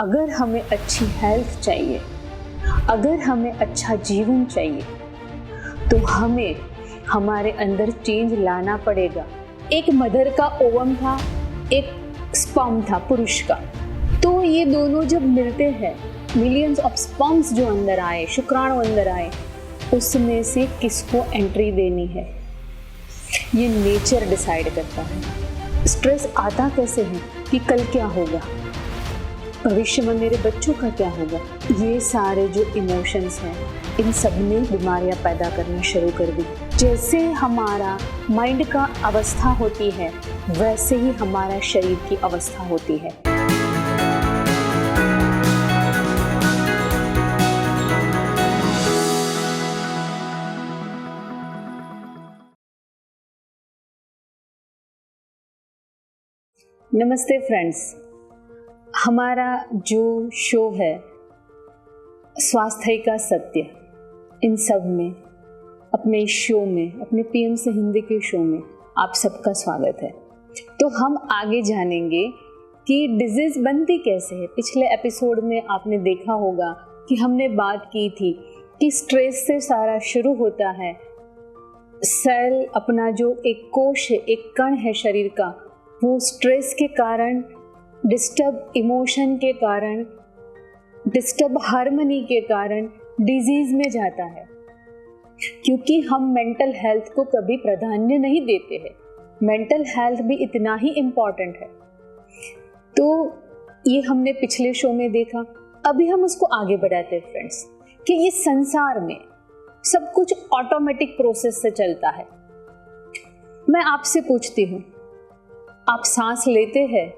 अगर हमें अच्छी हेल्थ चाहिए, अगर हमें अच्छा जीवन चाहिए, तो हमें हमारे अंदर चेंज लाना पड़ेगा। एक मदर का ओवम था, एक स्पर्म था पुरुष का। तो ये दोनों जब मिलते हैं, मिलियंस ऑफ स्पर्म्स जो अंदर आए, शुक्राणु अंदर आए, उसमें से किसको एंट्री देनी है, ये नेचर डिसाइड करता है। स्ट्रेस आता कैसे है कि कल क्या होगा, भविष्य में मेरे बच्चों का क्या होगा। ये सारे जो इमोशंस हैं, इन सब ने बीमारियां पैदा करना शुरू कर दी। जैसे हमारा माइंड का अवस्था होती है, वैसे ही हमारा शरीर की अवस्था होती है। नमस्ते फ्रेंड्स, हमारा जो शो है स्वास्थ्य का सत्य, इन सब में, अपने शो में, अपने पीएम से हिंदी के शो में आप सबका स्वागत है। तो हम आगे जानेंगे कि डिजीज बनती कैसे है। पिछले एपिसोड में आपने देखा होगा कि हमने बात की थी कि स्ट्रेस से सारा शुरू होता है। सेल अपना जो एक कोश है, एक कण है शरीर का, वो स्ट्रेस के कारण, डिस्टर्ब इमोशन के कारण, डिस्टर्ब हार्मनी के कारण डिजीज में जाता है, क्योंकि हम मेंटल हेल्थ को कभी प्राधान्य नहीं देते हैं। मेंटल हेल्थ भी इतना ही इम्पोर्टेंट है। तो ये हमने पिछले शो में देखा। अभी हम उसको आगे बढ़ाते हैं फ्रेंड्स, कि इस संसार में सब कुछ ऑटोमेटिक प्रोसेस से चलता है। मैं आपसे पूछती हूँ, आप सांस लेते हैं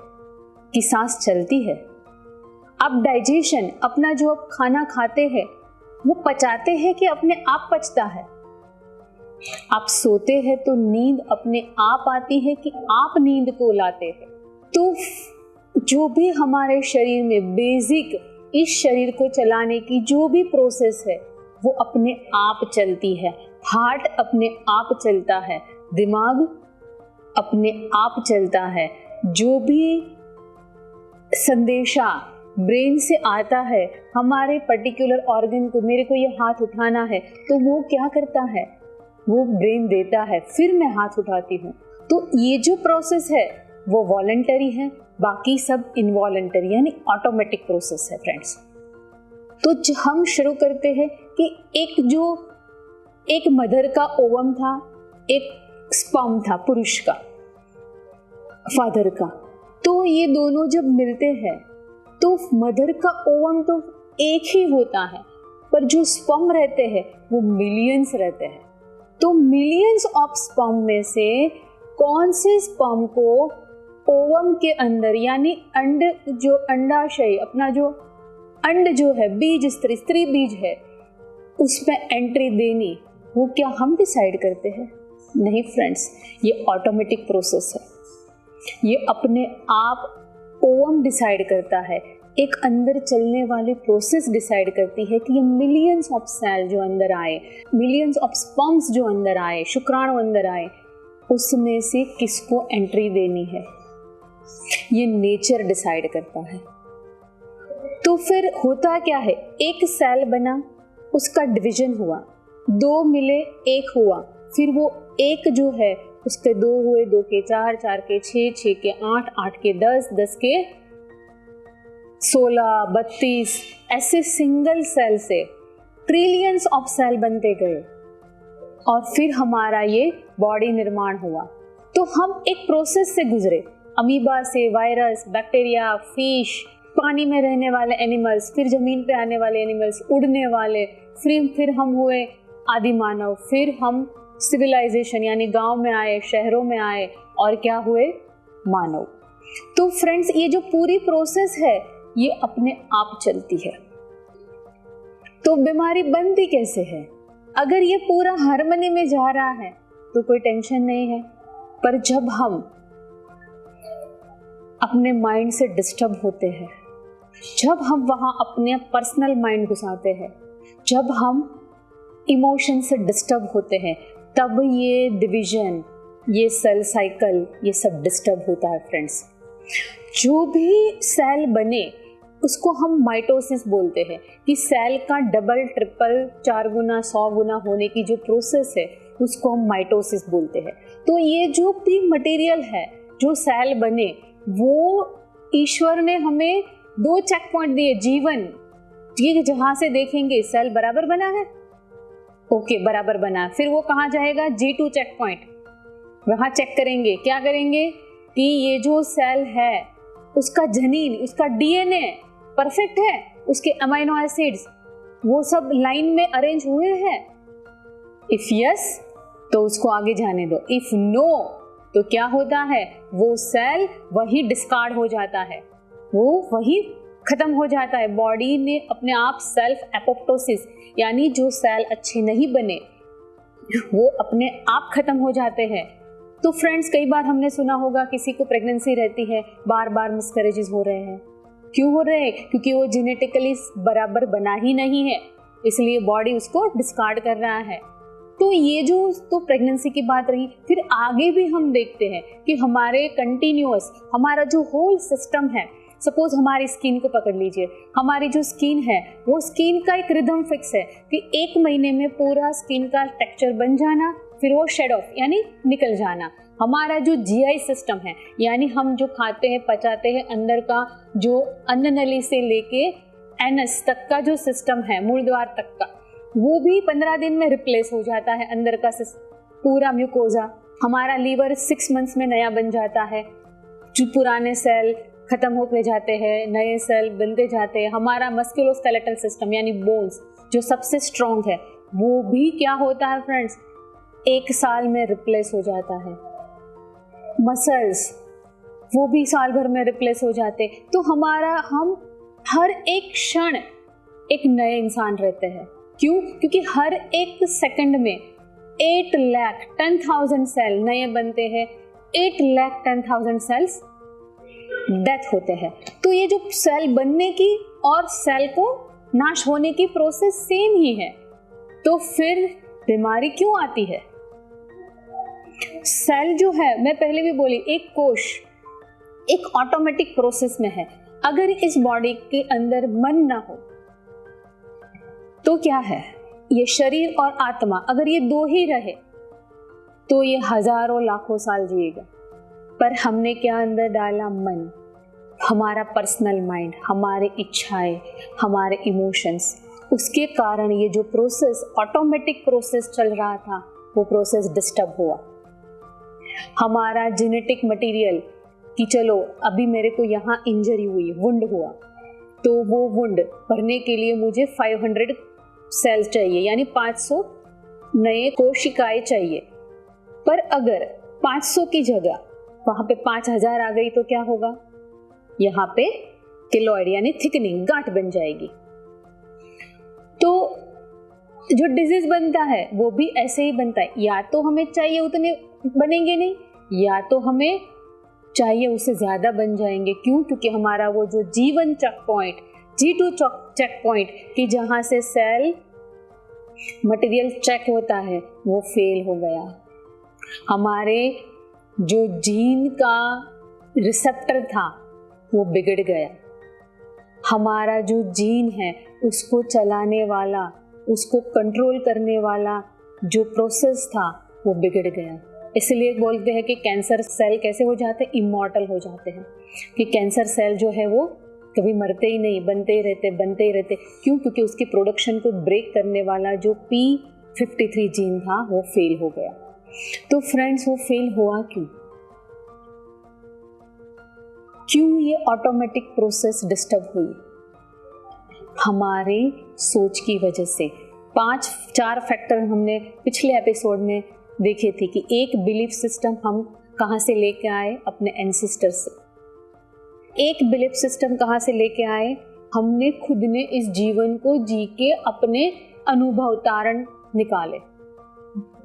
कि सांस चलती है? आप डाइजेशन, अपना जो आप खाना खाते हैं वो पचाते हैं कि अपने आप पचता है? आप सोते हैं तो नींद अपने आप आती है कि आप नींद को लाते हैं? तो जो भी हमारे शरीर में बेसिक, इस शरीर को चलाने की जो भी प्रोसेस है, वो अपने आप चलती है। हार्ट अपने आप चलता है, दिमाग अपने आप चलता है। जो भी संदेशा ब्रेन से आता है हमारे पर्टिकुलर ऑर्गन को, मेरे को ये हाथ उठाना है, तो वो क्या करता है, वो ब्रेन देता है, फिर मैं हाथ उठाती हूँ। तो ये जो प्रोसेस है वो वॉलंटरी है, बाकी सब इनवॉलंटरी यानी ऑटोमेटिक प्रोसेस है फ्रेंड्स। तो हम शुरू करते हैं कि एक मदर का ओवम था, एक स्पर्म था पुरुष का, फादर का। तो ये दोनों जब मिलते हैं तो मदर का ओवम तो एक ही होता है, पर जो स्पर्म रहते हैं वो मिलियंस रहते हैं। तो मिलियंस ऑफ स्पर्म में से कौन से स्पर्म को ओवम के अंदर, यानी अंड, जो अंडाशय, अपना जो अंड जो है, बीज, स्त्री बीज है, उसमें एंट्री देनी, वो क्या हम डिसाइड करते हैं? नहीं फ्रेंड्स, ये ऑटोमेटिक प्रोसेस है। ये अपने आप ओवम डिसाइड करता है। एक अंदर चलने वाली प्रोसेस डिसाइड करती है कि ये मिलियंस ऑफ सेल जो अंदर आए, मिलियंस ऑफ स्पर्म्स जो अंदर आए, शुक्राणु अंदर आए, उसमें से किसको एंट्री देनी है, ये नेचर डिसाइड करता है। तो फिर होता क्या है, एक सेल बना, उसका डिवीजन हुआ, दो मिले, एक हुआ, फिर वो एक जो है उसके दो हुए, दो के चार, चार के छः, छः के आठ, आठ के 10, 10 के 16, 32, ऐसे सिंगल सेल से ट्रिलियंस ऑफ सेल बनते गए और फिर हमारा ये बॉडी निर्माण हुआ। तो हम एक प्रोसेस से गुजरे, अमीबा से वायरस, बैक्टीरिया, फिश, पानी में रहने वाले एनिमल्स, फिर जमीन पे आने वाले एनिमल्स, उड़ने वाले, फिर हम हुए आदि मानव, फिर हम सिविलाइजेशन यानी गांव में आए, शहरों में आए, और क्या हुए, मानव। तो फ्रेंड्स, ये जो पूरी प्रोसेस है ये अपने आप चलती है। तो बीमारी बनती कैसे है? अगर ये पूरा हार्मनी में जा रहा है तो कोई टेंशन नहीं है, पर जब हम अपने माइंड से डिस्टर्ब होते हैं, जब हम वहां अपने पर्सनल माइंड घुसाते हैं, जब हम इमोशन से डिस्टर्ब होते हैं, तब ये डिवीजन, ये सेल साइकिल, ये सब डिस्टर्ब होता है फ्रेंड्स। जो भी सेल बने उसको हम माइटोसिस बोलते हैं कि सेल का डबल ट्रिपल 4 गुना 100 गुना होने की जो प्रोसेस है उसको हम माइटोसिस बोलते हैं। तो ये जो भी मटेरियल है जो सेल बने, वो ईश्वर ने हमें 2 चेक पॉइंट दिए। जीवन, ये जहां से देखेंगे सेल बराबर बना है, ओके बराबर बना, फिर वो कहाँ जाएगा, G2 चेक पॉइंट, वहां चेक करेंगे। क्या करेंगे कि ये जो सेल है उसका जनीन, उसका डीएनए परफेक्ट है, उसके अमाइनो एसिड्स वो सब लाइन में अरेंज हुए हैं। इफ यस तो उसको आगे जाने दो, इफ नो तो क्या होता है, वो सेल वही डिस्कार्ड हो जाता है, वो वही खत्म हो जाता है। बॉडी ने अपने आप सेल्फ एपोप्टोसिस, यानी जो सेल अच्छे नहीं बने वो अपने आप खत्म हो जाते हैं। तो फ्रेंड्स, कई बार हमने सुना होगा किसी को प्रेगनेंसी रहती है, बार बार मिसकैरेजेस हो रहे हैं। क्यों हो रहे हैं? क्योंकि वो जेनेटिकली बराबर बना ही नहीं है, इसलिए बॉडी उसको डिस्कार्ड कर रहा है। तो ये जो तो प्रेगनेंसी की बात रही। फिर आगे भी हम देखते हैं कि हमारे कंटिन्यूअस, हमारा जो होल सिस्टम है, सपोज हमारी स्किन को पकड़ लीजिए, हमारी जो स्किन है वो स्किन का एक रिदम फिक्स है कि 1 महीने में पूरा स्किन का टेक्सचर बन जाना, फिर वो शेड ऑफ यानी निकल जाना। हमारा जो जीआई सिस्टम है, यानी हम जो खाते हैं पचाते हैं, अंदर का जो अन्न नली से लेके एनस तक का जो सिस्टम है, मूल द्वार तक का, वो भी 15 दिन में रिप्लेस हो जाता है। अंदर का पूरा म्यूकोजा। हमारा लीवर 6 मंथ्स में नया बन जाता है, जो पुराने सेल खत्म होते जाते हैं, नए सेल बनते जाते हैं। हमारा मस्कुलोस्केलेटल सिस्टम यानी बोन्स जो सबसे स्ट्रॉन्ग है, वो भी क्या होता है फ्रेंड्स, 1 साल में रिप्लेस हो जाता है। मसल्स वो भी साल भर में रिप्लेस हो जाते। तो हम हर एक क्षण एक नए इंसान रहते हैं। क्यों? क्योंकि हर एक सेकंड में 8,10,000 सेल नए बनते हैं, 8,10,000 सेल्स डेथ होते हैं। तो ये जो सेल बनने की और सेल को नाश होने की प्रोसेस सेम ही है। तो फिर बीमारी क्यों आती है? सेल जो है, मैं पहले भी बोली, एक कोश एक ऑटोमेटिक प्रोसेस में है। अगर इस बॉडी के अंदर मन ना हो तो क्या है, ये शरीर और आत्मा अगर ये 2 ही रहे तो ये हजारों लाखों साल जिएगा। पर हमने क्या अंदर डाला? मन, हमारा पर्सनल माइंड, हमारे इच्छाएं, हमारे इमोशंस। उसके कारण ये जो प्रोसेस, ऑटोमेटिक प्रोसेस चल रहा था, वो प्रोसेस डिस्टर्ब हुआ। हमारा जेनेटिक मटेरियल कि चलो अभी मेरे को यहाँ इंजरी हुई, वुंड हुआ, तो वो वुंड भरने के लिए मुझे 500 सेल्स चाहिए, यानी 500 नए कोशिकाएं चाहिए। पर अगर 500 की जगह वहां पे 5000 आ गई तो क्या होगा? यहाँ पे किलोइड यानी थिकनिंग, गांठ बन जाएगी। तो जो डिजीज बनता है वो भी ऐसे ही बनता है, या तो हमें चाहिए उतने बनेंगे नहीं, या तो हमें चाहिए उससे ज्यादा बन जाएंगे। क्यों? क्योंकि हमारा वो जो जीवन check point, G2 check point कि जहां से सेल मटेरियल चेक होता है, वो फेल हो गया। हमारे जो जीन का रिसेप्टर था वो बिगड़ गया। हमारा जो जीन है उसको चलाने वाला, उसको कंट्रोल करने वाला जो प्रोसेस था वो बिगड़ गया। इसलिए बोलते हैं कि कैंसर सेल कैसे हो जाते हैं? इमॉर्टल हो जाते हैं। कि कैंसर सेल जो है वो कभी मरते ही नहीं, बनते ही रहते। क्यों? क्योंकि उसकी प्रोडक्शन को ब्रेक करने वाला जो P53 जीन था वो फेल हो गया। तो फ्रेंड्स, वो फेल हुआ क्यों? ये ऑटोमेटिक प्रोसेस डिस्टर्ब हुई? हमारे सोच की वजह से। 4 फैक्टर हमने पिछले एपिसोड में देखे थे कि एक बिलीफ सिस्टम हम कहाँ से लेके आए? अपने एंसेस्टर से। एक बिलीफ सिस्टम कहाँ से लेके आए? हमने खुद ने इस जीवन को जी के अपने अनुभव तारण निकाले।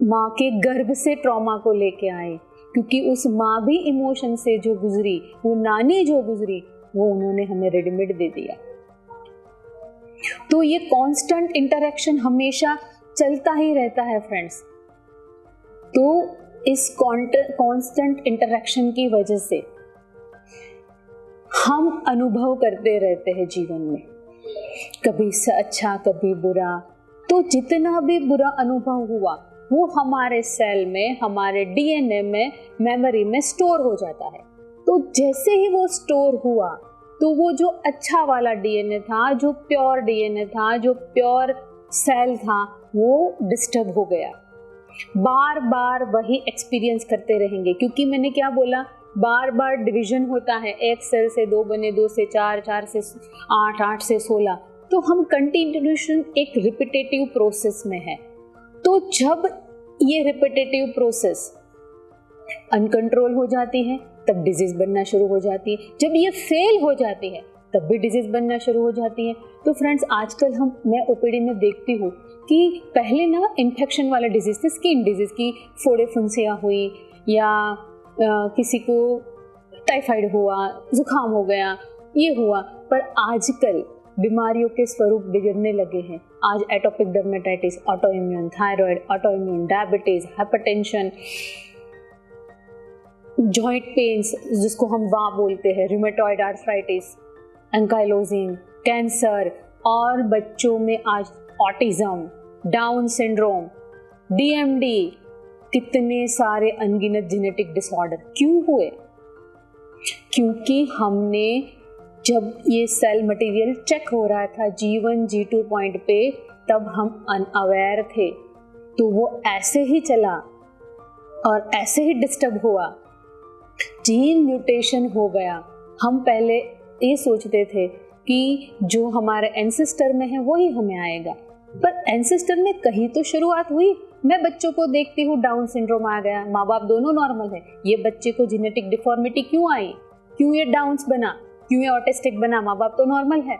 माँ के गर्भ से ट्रॉमा को लेके आए, क्योंकि उस माँ भी इमोशन से जो गुजरी, वो नानी जो गुजरी, वो उन्होंने हमें रेडीमेड दे दिया। तो ये कांस्टेंट इंटरेक्शन हमेशा चलता ही रहता है फ्रेंड्स। तो इस कांस्टेंट इंटरेक्शन की वजह से हम अनुभव करते रहते हैं जीवन में, कभी अच्छा कभी बुरा। तो जितना भी बुरा अनुभव हुआ वो हमारे सेल में, हमारे डीएनए में, मेमोरी में स्टोर हो जाता है। तो जैसे ही वो स्टोर हुआ तो वो जो अच्छा वाला डीएनए था, जो प्योर डीएनए था, जो प्योर सेल था, वो डिस्टर्ब हो गया। बार बार वही एक्सपीरियंस करते रहेंगे, क्योंकि मैंने क्या बोला, बार बार डिवीजन होता है, एक सेल से 2 बने, 2 से 4, 4 से 8, 8 से 16। तो हम कंटिन्यूएशन एक रिपीटेटिव प्रोसेस में है। तो जब ये रिपीटेटिव प्रोसेस अनकंट्रोल हो जाती है तब डिजीज बनना शुरू हो जाती है। जब ये फेल हो जाती है तब भी डिजीज बनना शुरू हो जाती है। तो फ्रेंड्स, आजकल मैं ओपीडी में देखती हूँ कि पहले ना इन्फेक्शन वाला डिजीज थे, स्किन डिजीज की, फोड़े फुंसियाँ हुई, या किसी को टाइफाइड हुआ, जुकाम हो गया, ये हुआ। पर आजकल बीमारियों के स्वरूप बिगड़ने लगे हैं। आज atopic dermatitis, autoimmune thyroid, autoimmune diabetes, hypertension, joint pains जिसको हम वां बोलते हैं, रूमेटॉइड आर्थराइटिस, एंकाइलोजिंग, कैंसर, और बच्चों में आज ऑटिज्म, डाउन सिंड्रोम, डीएमडी, कितने सारे अनगिनत जेनेटिक डिसऑर्डर क्यों हुए? क्योंकि हमने, जब ये सेल मटेरियल चेक हो रहा था G1 G2 पॉइंट पे, तब हम अनअवेयर थे। तो वो ऐसे ही चला और ऐसे ही डिस्टर्ब हुआ, जीन म्यूटेशन हो गया। हम पहले ये सोचते थे कि जो हमारे एंसेस्टर में है वही हमें आएगा, पर एंसेस्टर में कहीं तो शुरुआत हुई। मैं बच्चों को देखती हूँ, डाउन सिंड्रोम आ गया, माँ बाप दोनों नॉर्मल है, ये बच्चे को जेनेटिक डिफॉर्मिटी क्यों आई? क्यों ये डाउन्स बना? क्यों ये ऑटिस्टिक बना? माँ बाप तो नॉर्मल है।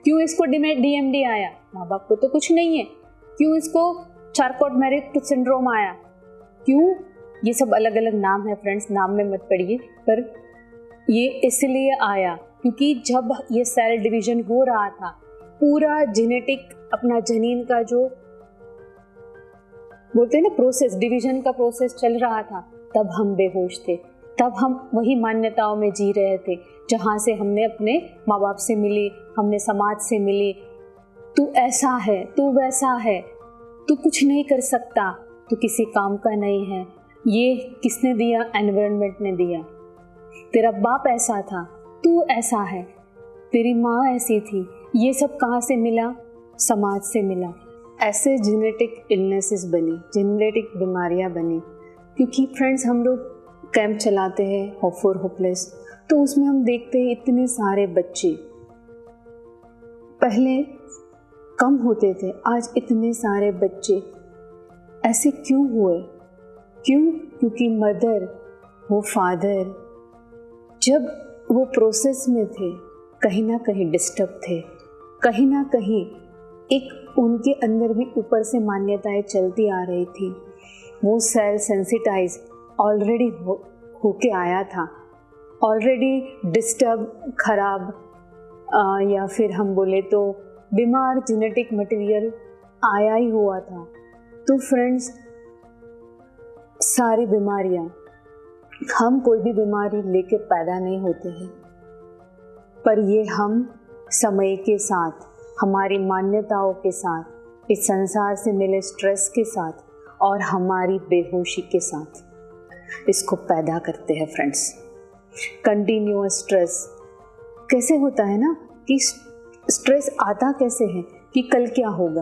क्यों इसको डीएमडी आया? माँ बाप को तो कुछ नहीं है। क्यों इसको चारकोट-मैरिट सिंड्रोम आया? क्यों? ये सब अलग अलग नाम है फ्रेंड्स, नाम में मत पड़िए, पर ये इसलिए आया क्योंकि जब ये सेल डिवीजन हो रहा था, पूरा जेनेटिक अपना जनीन का जो बोलते हैं ना प्रोसेस, डिवीजन का प्रोसेस चल रहा था, तब हम बेहोश थे। तब हम वही मान्यताओं में जी रहे थे जहाँ से हमने अपने माँ बाप से मिली, हमने समाज से मिली। तू ऐसा है, तू वैसा है, तू कुछ नहीं कर सकता, तू किसी काम का नहीं है। ये किसने दिया? एनवायरनमेंट ने दिया। तेरा बाप ऐसा था, तू ऐसा है, तेरी माँ ऐसी थी। ये सब कहाँ से मिला? समाज से मिला। ऐसे जेनेटिक इलनेसेस बनी, जेनेटिक बीमारियाँ बनी। क्योंकि फ्रेंड्स, हम लोग कैंप चलाते हैं होप फॉर होपलेस, तो उसमें हम देखते हैं इतने सारे बच्चे, पहले कम होते थे, आज इतने सारे बच्चे ऐसे क्यों हुए? क्यों? क्योंकि मदर, वो फादर जब वो प्रोसेस में थे, कहीं ना कहीं डिस्टर्ब थे, कहीं ना कहीं एक उनके अंदर भी ऊपर से मान्यताएं चलती आ रही थी। वो सेल सेंसिटाइज ऑलरेडी होके आया था, ऑलरेडी डिस्टर्ब, खराब, या फिर हम बोले तो बीमार जेनेटिक मटेरियल आया ही हुआ था। तो फ्रेंड्स, सारी बीमारियां, हम कोई भी बीमारी लेके पैदा नहीं होते हैं, पर ये हम समय के साथ, हमारी मान्यताओं के साथ, इस संसार से मिले स्ट्रेस के साथ और हमारी बेहोशी के साथ इसको पैदा करते हैं फ्रेंड्स। कंटिन्यूअस स्ट्रेस कैसे होता है ना, कि स्ट्रेस आता कैसे है कि कल क्या होगा,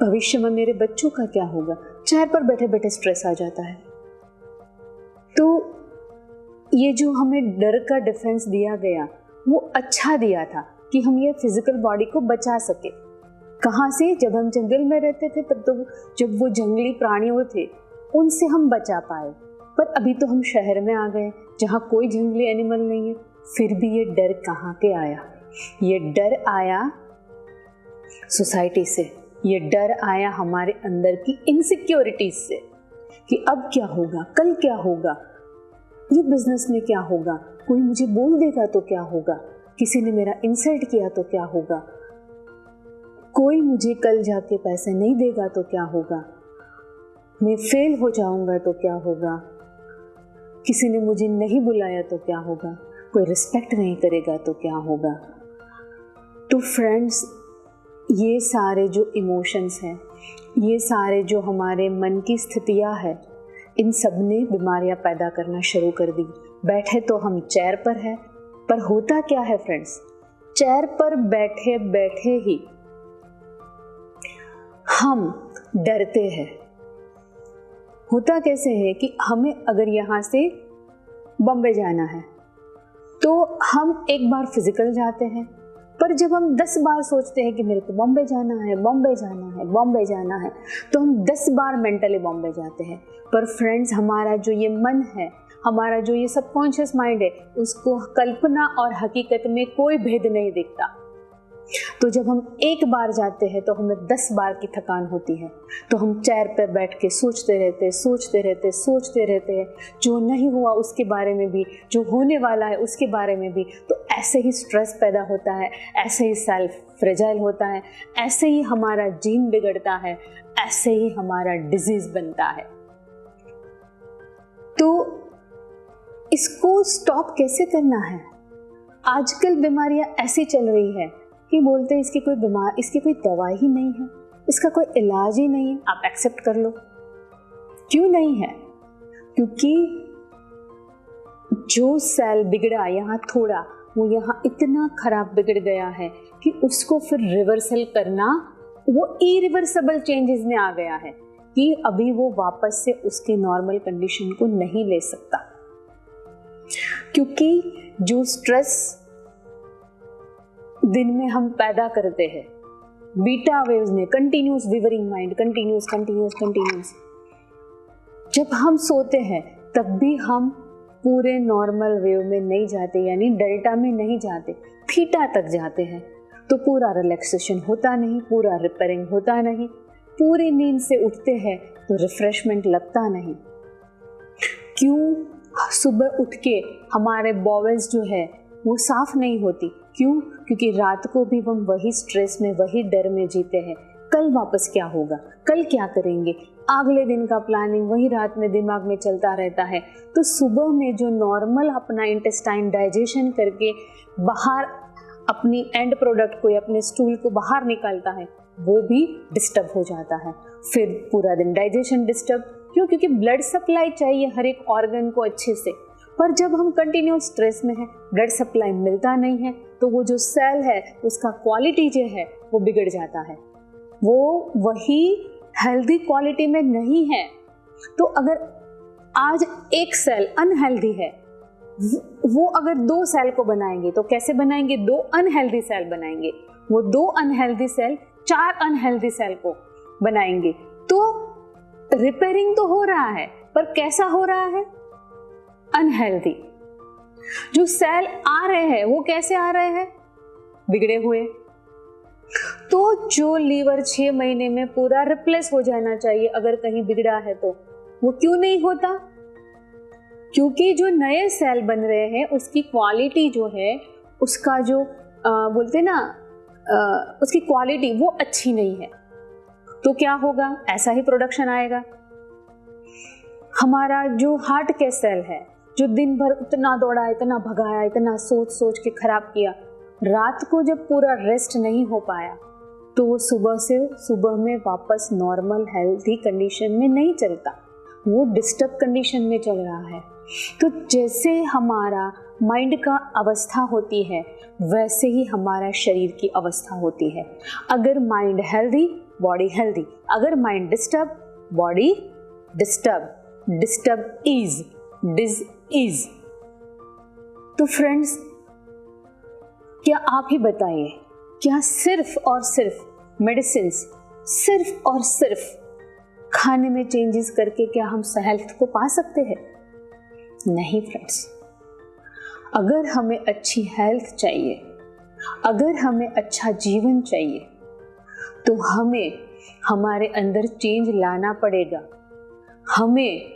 भविष्य में मेरे बच्चों का क्या होगा, चेयर पर बैठे बैठे स्ट्रेस आ जाता है। तो ये जो हमें डर का डिफेंस दिया गया, वो अच्छा दिया था कि हम ये फिजिकल बॉडी को बचा सके। कहाँ से? जब हम जंगल में रहते थे, तब तो जब वो जंगली प्राणियों थे उनसे हम बचा पाए। पर अभी तो हम शहर में आ गए जहाँ कोई जंगली एनिमल नहीं है, फिर भी ये डर कहाँ के आया? ये डर आया सोसाइटी से, ये डर आया हमारे अंदर की इनसिक्योरिटीज से कि अब क्या होगा, कल क्या होगा, ये बिजनेस में क्या होगा, कोई मुझे बोल देगा तो क्या होगा, किसी ने मेरा इंसल्ट किया तो क्या होगा, कोई मुझे कल जाके पैसे नहीं देगा तो क्या होगा, मैं फेल हो जाऊंगा तो क्या होगा, किसी ने मुझे नहीं बुलाया तो क्या होगा। कोई रिस्पेक्ट नहीं करेगा तो क्या होगा। तो फ्रेंड्स, ये सारे जो इमोशंस हैं, ये सारे जो हमारे मन की स्थितियाँ हैं, इन सब ने बीमारियाँ पैदा करना शुरू कर दी। बैठे तो हम चेयर पर हैं, पर होता क्या है फ्रेंड्स, चेयर पर बैठे बैठे ही हम डरते हैं। होता कैसे है कि हमें अगर यहाँ से बॉम्बे जाना है तो हम एक बार फिजिकल जाते हैं, पर जब हम 10 बार सोचते हैं कि मेरे को बॉम्बे जाना है, बॉम्बे जाना है, बॉम्बे जाना है, तो हम 10 बार मेंटली बॉम्बे जाते हैं। पर फ्रेंड्स, हमारा जो ये मन है, हमारा जो ये सबकॉन्शियस माइंड है, उसको कल्पना और हकीकत में कोई भेद नहीं दिखता। तो जब हम एक बार जाते हैं तो हमें 10 बार की थकान होती है। तो हम चेयर पर बैठ के सोचते रहते हैं, जो नहीं हुआ उसके बारे में भी, जो होने वाला है उसके बारे में भी। तो ऐसे ही स्ट्रेस पैदा होता है, ऐसे ही सेल्फ फ्रेजाइल होता है, ऐसे ही हमारा जीन बिगड़ता है, ऐसे ही हमारा डिजीज बनता है। तो इसको स्टॉप कैसे करना है? आजकल बीमारियां ऐसी चल रही है कि बोलते हैं इसकी कोई दवाई ही नहीं है, इसका कोई इलाज ही नहीं है, आप एक्सेप्ट कर लो। क्यों नहीं है? क्योंकि जो सेल बिगड़ा यहाँ थोड़ा, वो यहाँ इतना खराब बिगड़ गया है कि उसको फिर रिवर्सल करना, वो इरिवर्सिबल चेंजेस में आ गया है कि अभी वो वापस से उसके नॉर्मल कंडीशन को नहीं ले सकता। क्योंकि जो स्ट्रेस दिन में हम पैदा करते हैं, बीटा वेव्स में कंटिन्यूस विवरिंग माइंड, कंटिन्यूस, जब हम सोते हैं तब भी हम पूरे नॉर्मल वेव में नहीं जाते, यानी डेल्टा में नहीं जाते, थीटा तक जाते हैं। तो पूरा रिलैक्सेशन होता नहीं, पूरा रिपेयरिंग होता नहीं, पूरी नींद से उठते हैं तो रिफ्रेशमेंट लगता नहीं। क्यों? सुबह उठ के हमारे बॉवेल्स जो है वो साफ नहीं होती। क्यों? क्योंकि रात को भी हम वही स्ट्रेस में, वही डर में जीते हैं। कल वापस क्या होगा, कल क्या करेंगे, अगले दिन का प्लानिंग वही रात में दिमाग में चलता रहता है। तो सुबह में जो नॉर्मल अपना इंटेस्टाइन डाइजेशन करके बाहर अपनी एंड प्रोडक्ट को या अपने स्टूल को बाहर निकालता है, वो भी डिस्टर्ब हो जाता है। फिर पूरा दिन डाइजेशन डिस्टर्ब। क्यों? क्योंकि ब्लड सप्लाई चाहिए हर एक ऑर्गन को अच्छे से, पर जब हम कंटिन्यूस स्ट्रेस में हैं, ब्लड सप्लाई मिलता नहीं है, तो वो जो सेल है उसका क्वालिटी जो है वो बिगड़ जाता है, वो वही हेल्दी क्वालिटी में नहीं है। तो अगर आज एक सेल अनहेल्दी है, वो अगर 2 सेल को बनाएंगे तो कैसे बनाएंगे? 2 अनहेल्दी सेल बनाएंगे। वो 2 अनहेल्दी सेल 4 अनहेल्दी सेल को बनाएंगे। तो रिपेयरिंग तो हो रहा है, पर कैसा हो रहा है? अनहेल्दी। जो सेल आ रहे हैं वो कैसे आ रहे हैं? बिगड़े हुए। तो जो लीवर 6 महीने में पूरा रिप्लेस हो जाना चाहिए, अगर कहीं बिगड़ा है तो वो क्यों नहीं होता? क्योंकि जो नए सेल बन रहे हैं उसकी क्वालिटी जो है, उसका जो बोलते ना, उसकी क्वालिटी वो अच्छी नहीं है। तो क्या होगा? ऐसा ही प्रोडक्शन आएगा। हमारा जो हार्ट के सेल है, जो दिन भर इतना दौड़ा, इतना भगाया, इतना सोच सोच के खराब किया, रात को जब पूरा रेस्ट नहीं हो पाया तो वो सुबह में वापस नॉर्मल हेल्थी कंडीशन में नहीं चलता, वो डिस्टर्ब कंडीशन में चल रहा है। तो जैसे हमारा माइंड का अवस्था होती है, वैसे ही हमारा शरीर की अवस्था होती है। अगर माइंड हेल्दी, बॉडी हेल्दी। अगर mind disturb, body disturb. Disturb is disease. तो फ्रेंड्स, क्या आप ही बताइए, क्या सिर्फ और सिर्फ मेडिसिन, सिर्फ और सिर्फ खाने में चेंजेस करके क्या हम हेल्थ को पा सकते हैं? नहीं फ्रेंड्स। अगर हमें अच्छी हेल्थ चाहिए, अगर हमें अच्छा जीवन चाहिए, तो हमें हमारे अंदर चेंज लाना पड़ेगा। हमें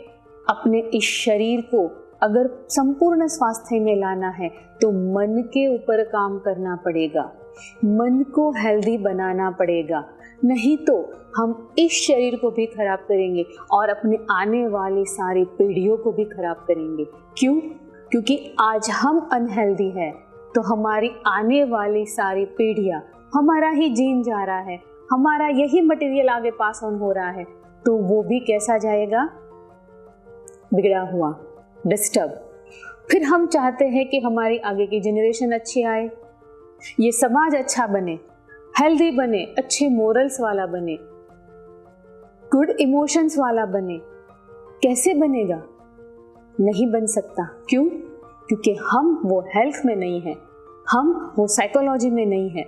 अपने इस शरीर को अगर संपूर्ण स्वास्थ्य में लाना है तो मन के ऊपर काम करना पड़ेगा, मन को हेल्दी बनाना पड़ेगा। नहीं तो हम इस शरीर को भी खराब करेंगे और अपने आने वाली सारी पीढ़ियों को भी खराब करेंगे। क्यों? क्योंकि आज हम अनहेल्दी है तो हमारी आने वाली सारी पीढ़ियां, हमारा ही जीन जा रहा है, हमारा यही मटेरियल आगे पास ऑन हो रहा है, तो वो भी कैसा जाएगा? बिगड़ा हुआ, डिस्टर्ब। फिर हम चाहते हैं कि हमारी आगे की जनरेशन अच्छी आए, ये समाज अच्छा बने, हेल्दी बने, अच्छे मोरल्स वाला बने, गुड इमोशंस वाला बने। कैसे बनेगा? नहीं बन सकता। क्यों? क्योंकि हम वो हेल्थ में नहीं है, हम वो साइकोलॉजी में नहीं है।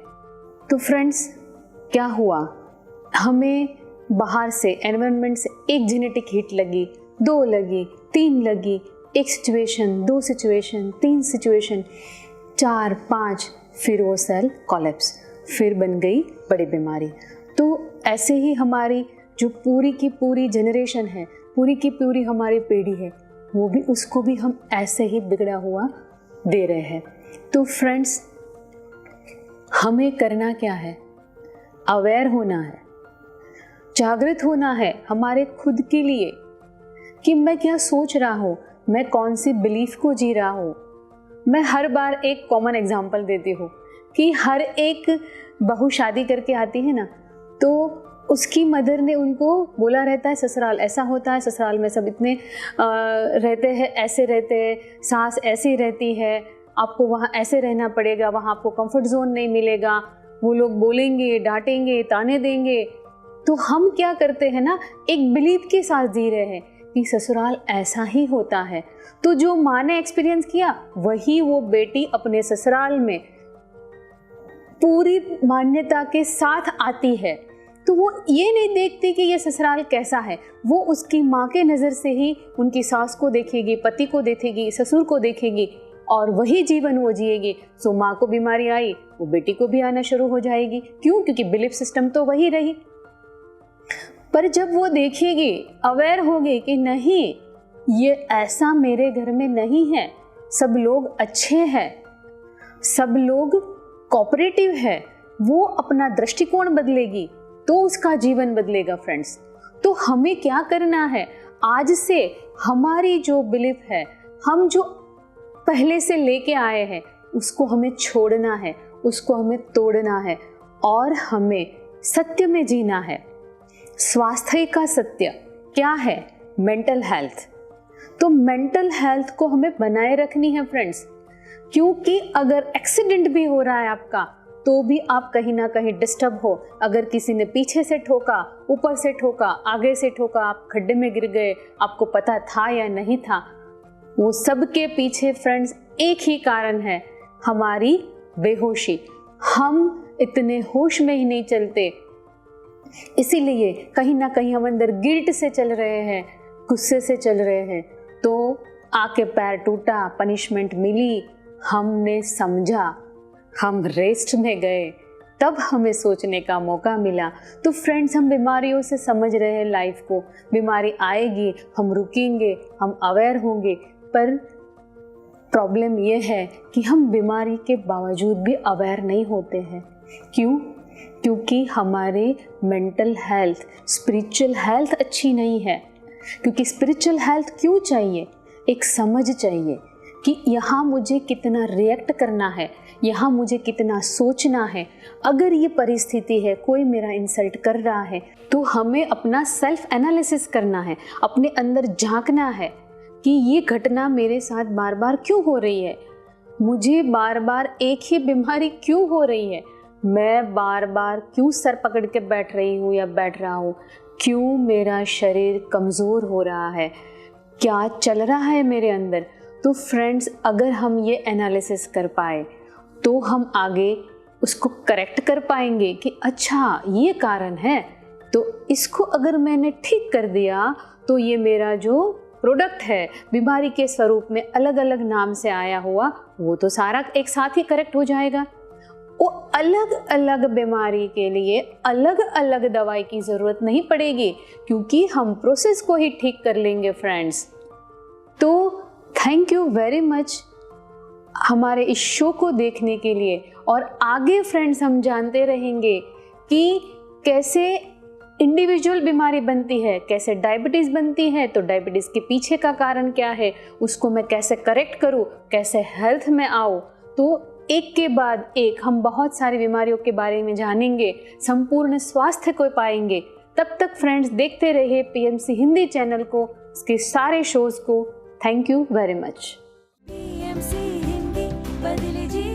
तो फ्रेंड्स, क्या हुआ? हमें बाहर से, एनवायरनमेंट से एक जेनेटिक हिट लगी, 2 लगी, 3 लगी, एक सिचुएशन, 2 सिचुएशन, 3 सिचुएशन, 4, 5, फिर वो सेल कोलैप्स, फिर बन गई बड़ी बीमारी। तो ऐसे ही हमारी जो पूरी की पूरी जनरेशन है, पूरी की पूरी हमारी पीढ़ी है, वो भी, उसको भी हम ऐसे ही बिगड़ा हुआ दे रहे हैं। तो फ्रेंड्स, हमें करना क्या है? अवेयर होना है, जागृत होना है हमारे खुद के लिए कि मैं क्या सोच रहा हूँ, मैं कौन सी बिलीफ को जी रहा हूँ। मैं हर बार एक कॉमन एग्जांपल देती हूँ कि हर एक बहू शादी करके आती है ना, तो उसकी मदर ने उनको बोला रहता है ससुराल ऐसा होता है, ससुराल में सब इतने रहते हैं, ऐसे रहते हैं, सास ऐसी रहती है, आपको वहाँ ऐसे रहना पड़ेगा, वहाँ आपको कंफर्ट जोन नहीं मिलेगा, वो लोग बोलेंगे, डांटेंगे, ताने देंगे। तो हम क्या करते हैं ना, एक बिलीफ के साथ जी रहे हैं कि ससुराल ऐसा ही होता है। तो जो माँ ने एक्सपीरियंस किया वही वो बेटी अपने ससुराल में पूरी मान्यता के साथ आती है। तो वो ये नहीं देखती कि ये ससुराल कैसा है, वो उसकी माँ के नज़र से ही उनकी सास को देखेगी, पति को देखेगी, ससुर को देखेगी और वही जीवन वो जिएगी। सो माँ को बीमारी आई, वो बेटी को भी आना शुरू हो जाएगी। क्यों? क्योंकि बिलीफ सिस्टम तो वही रही। पर जब वो देखेगी, अवेयर होगी कि नहीं, ये ऐसा मेरे घर में नहीं है, सब लोग अच्छे हैं, सब लोग कोऑपरेटिव है, वो अपना दृष्टिकोण बदलेगी तो उसका जीवन बदलेगा। फ्रेंड्स, तो हमें क्या करना है? आज से हमारी जो बिलीफ है, हम जो पहले से लेके आए हैं, उसको हमें छोड़ना है, उसको हमें तोड़ना है और हमें सत्य में जीना है। स्वास्थ्य का सत्य क्या है? Mental health. तो मेंटल हेल्थ को हमें बनाए रखनी है फ्रेंड्स, क्योंकि अगर एक्सीडेंट भी हो रहा है आपका, तो भी आप कहीं ना कहीं डिस्टर्ब हो। अगर किसी ने पीछे से ठोका, ऊपर से ठोका, आगे से ठोका, आप खड्डे में गिर गए, आपको पता था या नहीं था, वो सब के पीछे फ्रेंड्स एक ही कारण है, हमारी बेहोशी। हम इतने होश में ही नहीं चलते, इसीलिए कहीं ना कहीं हम अंदर गिल्ट से चल रहे हैं, गुस्से से चल रहे हैं। तो आके पैर टूटा, पनिशमेंट मिली, हमने समझा, हम रेस्ट में गए, तब हमें सोचने का मौका मिला। तो फ्रेंड्स, हम बीमारियों से समझ रहे हैं लाइफ को, बीमारी आएगी, हम रुकेंगे, हम अवेयर होंगे। पर प्रॉब्लम ये है कि हम बीमारी के बावजूद भी अवेयर नहीं होते हैं। क्यों? क्योंकि हमारे मेंटल हेल्थ, स्पिरिचुअल हेल्थ अच्छी नहीं है। क्योंकि स्पिरिचुअल हेल्थ क्यों चाहिए? एक समझ चाहिए कि यहाँ मुझे कितना रिएक्ट करना है, यहाँ मुझे कितना सोचना है। अगर ये परिस्थिति है, कोई मेरा इंसल्ट कर रहा है, तो हमें अपना सेल्फ एनालिसिस करना है, अपने अंदर झांकना है कि ये घटना मेरे साथ बार बार क्यों हो रही है, मुझे बार बार एक ही बीमारी क्यों हो रही है, मैं बार बार क्यों सर पकड़ के बैठ रही हूँ या बैठ रहा हूँ, क्यों मेरा शरीर कमज़ोर हो रहा है, क्या चल रहा है मेरे अंदर। तो फ्रेंड्स, अगर हम ये एनालिसिस कर पाए तो हम आगे उसको करेक्ट कर पाएंगे कि अच्छा ये कारण है, तो इसको अगर मैंने ठीक कर दिया तो ये मेरा जो प्रोडक्ट है बीमारी के स्वरूप में अलग अलग नाम से आया हुआ, वो तो सारा एक साथ ही करेक्ट हो जाएगा। वो अलग अलग बीमारी के लिए अलग अलग दवाई की ज़रूरत नहीं पड़ेगी, क्योंकि हम प्रोसेस को ही ठीक कर लेंगे फ्रेंड्स। तो थैंक यू वेरी मच हमारे इस शो को देखने के लिए। और आगे फ्रेंड्स हम जानते रहेंगे कि कैसे इंडिविजुअल बीमारी बनती है, कैसे डायबिटीज़ बनती है, तो डायबिटीज़ के पीछे का कारण क्या है, उसको मैं कैसे करेक्ट करूँ, कैसे हेल्थ में आऊँ। तो एक के बाद एक हम बहुत सारी बीमारियों के बारे में जानेंगे, संपूर्ण स्वास्थ्य को पाएंगे। तब तक फ्रेंड्स देखते रहिए PMC हिंदी चैनल को, इसके सारे शोज़ को। Thank you very much. PMC Hindi बदले जी।